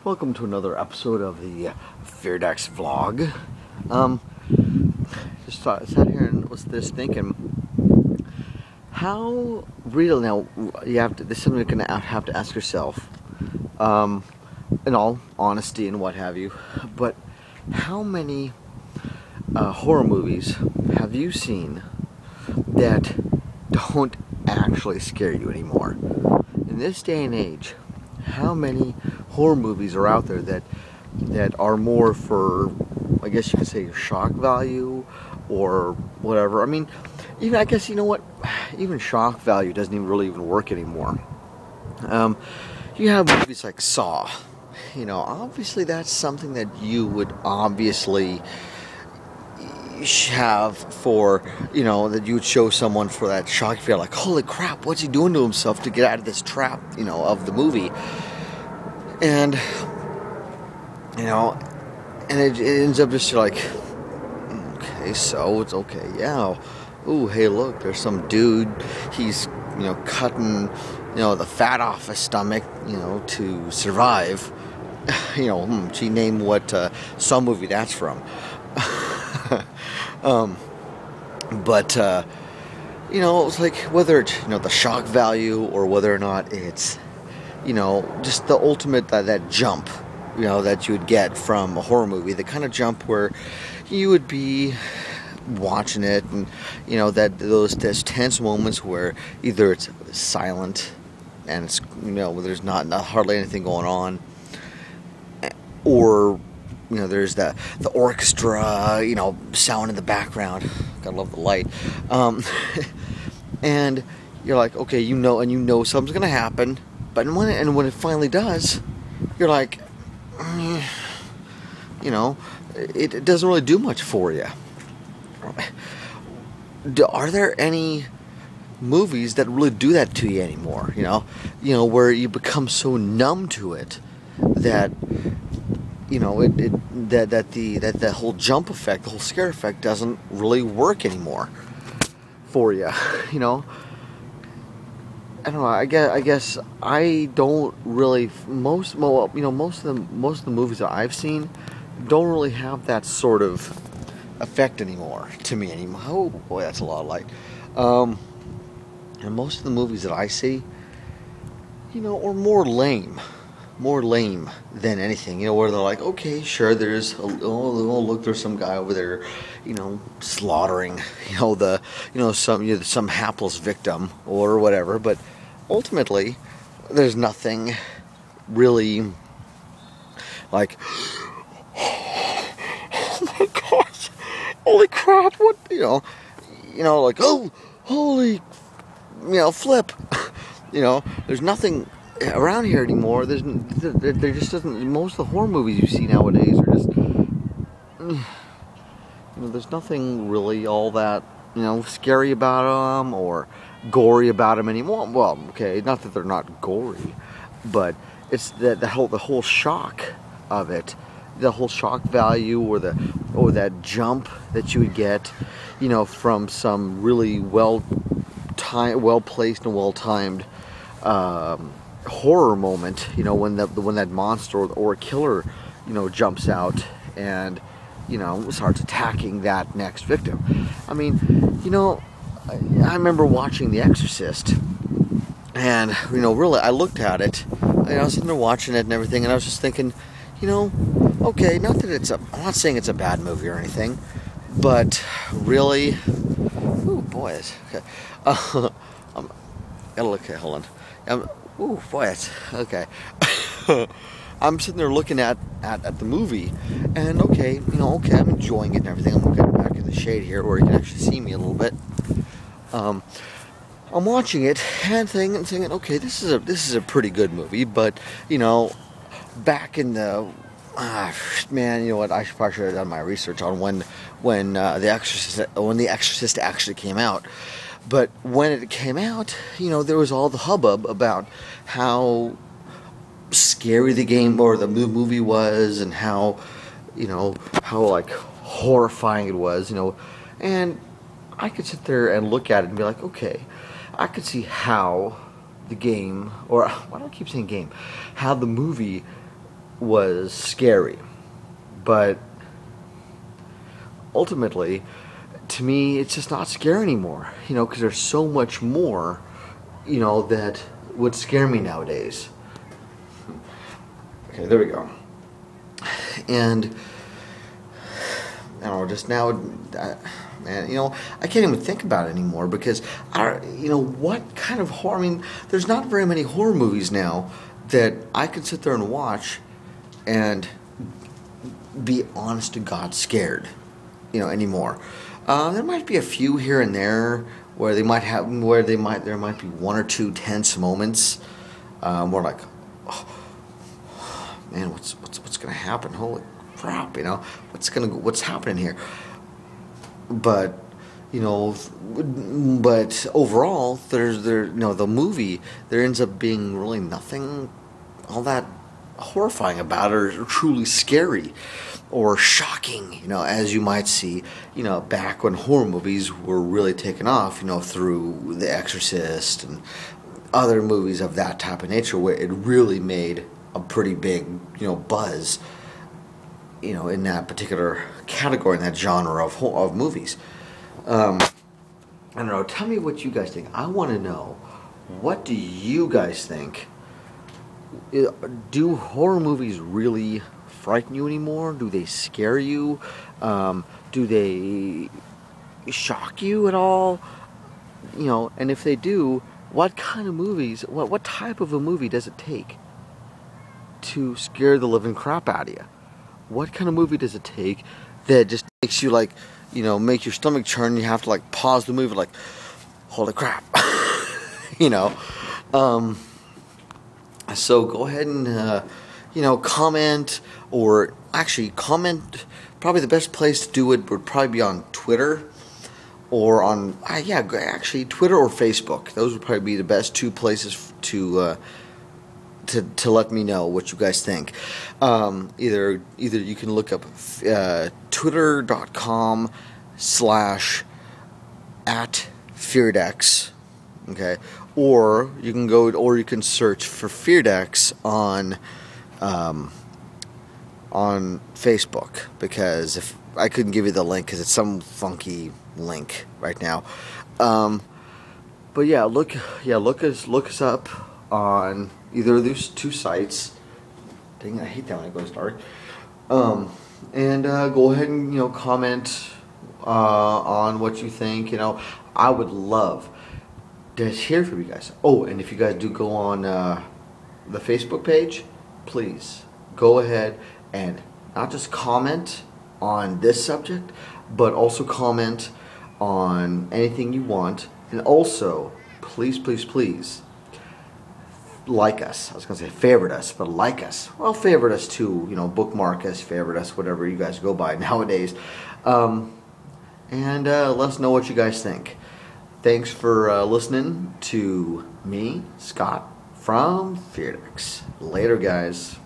Welcome to another episode of the Feardex vlog. Sat here and was just thinking, how real now? This is something you're gonna have to ask yourself, in all honesty and what have you. But how many horror movies have you seen that don't actually scare you anymore? In this day and age, how many horror movies are out there that are more for, I guess you could say, shock value or whatever? I mean, even, I guess, you know what, even shock value doesn't even really work anymore. You have movies like Saw. You know, obviously that's something that you would obviously have for, you know, that you would show someone for that shock feel, like, holy crap, what's he doing to himself to get out of this trap, you know, of the movie. And, you know, and it ends up just like, okay, so it's okay, yeah. Ooh, hey, look, there's some dude, he's, you know, cutting, you know, the fat off his stomach, you know, to survive. You know, gee, name what some movie that's from. But you know, it's like, whether it's, you know, the shock value or whether or not it's, you know, just the ultimate, that jump, you know, that you would get from a horror movie, the kind of jump where you would be watching it, and, you know, that those tense moments where either it's silent and it's, you know, there's not hardly anything going on, or, you know, there's the orchestra, you know, sound in the background. Gotta love the light. And you're like, okay, you know something's gonna happen, but when it finally does, you're like, you know, it doesn't really do much for you. Are there any movies that really do that to you anymore? You know, where you become so numb to it that, you know, that the whole jump effect, the whole scare effect doesn't really work anymore for you. You know, I don't know. I guess I don't really, most of the movies that I've seen don't really have that sort of effect anymore to me anymore. Oh boy, that's a lot of light. And most of the movies that I see, you know, are more lame than anything, you know, where they're like, okay, sure, there's look, there's some guy over there, you know, slaughtering, you know, some hapless victim or whatever, but ultimately there's nothing really like, oh my gosh, holy crap, what, you know, like, oh, holy, you know, flip. You know, there's nothing around here anymore. There just doesn't. Most of the horror movies you see nowadays are just, you know, there's nothing really all that, you know, scary about them or gory about them anymore. Well, okay, not that they're not gory, but it's the whole shock of it, the whole shock value, or that jump that you would get, you know, from some really well placed and well timed horror moment, you know, when that monster or a killer, you know, jumps out and, you know, starts attacking that next victim. I mean, you know, I remember watching The Exorcist, and, you know, really, I looked at it, and I was sitting there watching it and everything, and I was just thinking, you know, okay, not that I'm not saying it's a bad movie or anything, but really, ooh, boy, okay, okay, hold on. Ooh, boy, it's okay. I'm sitting there looking at the movie, and okay, you know, okay, I'm enjoying it and everything. I'm looking back in the shade here where you can actually see me a little bit. I'm watching it and thinking, okay, this is a pretty good movie, but, you know, back in the man, you know what? I probably should have done my research on when The Exorcist actually came out. But when it came out, you know, there was all the hubbub about how scary the game or the movie was, and how, you know, how like horrifying it was, you know. And I could sit there and look at it and be like, okay, I could see how the game, or why do I keep saying game, how the movie was scary, but ultimately, to me, it's just not scary anymore. Because there's so much more, that would scare me nowadays. Okay, there we go. And I don't know, just now, man, I can't even think about it anymore because what kind of horror? I mean, there's not very many horror movies now that I could sit there and watch and be honest to God scared, anymore. There might be a few here and there where there might be one or two tense moments, where like, oh, man, what's gonna happen? Holy crap, what's happening here? But but overall, the movie, there ends up being really nothing all that horrifying about it, or truly scary or shocking, as you might see, back when horror movies were really taken off, through The Exorcist and other movies of that type of nature, where it really made a pretty big, buzz, in that particular category, in that genre of movies. I don't know. Tell me what you guys think. I want to know, what do you guys think? Do horror movies really frighten you anymore? Do they scare you? Do they shock you at all? And if they do, what kind of movies, what type of a movie does it take to scare the living crap out of you? What kind of movie does it take that just makes you make your stomach churn? You have to pause the movie, holy crap. So go ahead and comment, or actually comment. Probably the best place to do it would probably be on Twitter, or on actually Twitter or Facebook. Those would probably be the best two places to let me know what you guys think. Either you can look up twitter.com/@FearDex, okay, or you can search for FearDex on Facebook, because if I couldn't give you the link because it's some funky link right now. But yeah, look us up on either of these two sites. Dang, I hate that when it goes dark. And go ahead and comment on what you think. I would love to hear from you guys. Oh, and if you guys do go on the Facebook page, please go ahead and not just comment on this subject, but also comment on anything you want. And also, please like us. I was going to say favorite us, but like us. Well, favorite us too. Bookmark us, favorite us, whatever you guys go by nowadays. And let us know what you guys think. Thanks for listening to me, Scott, from FearDex. Later, guys.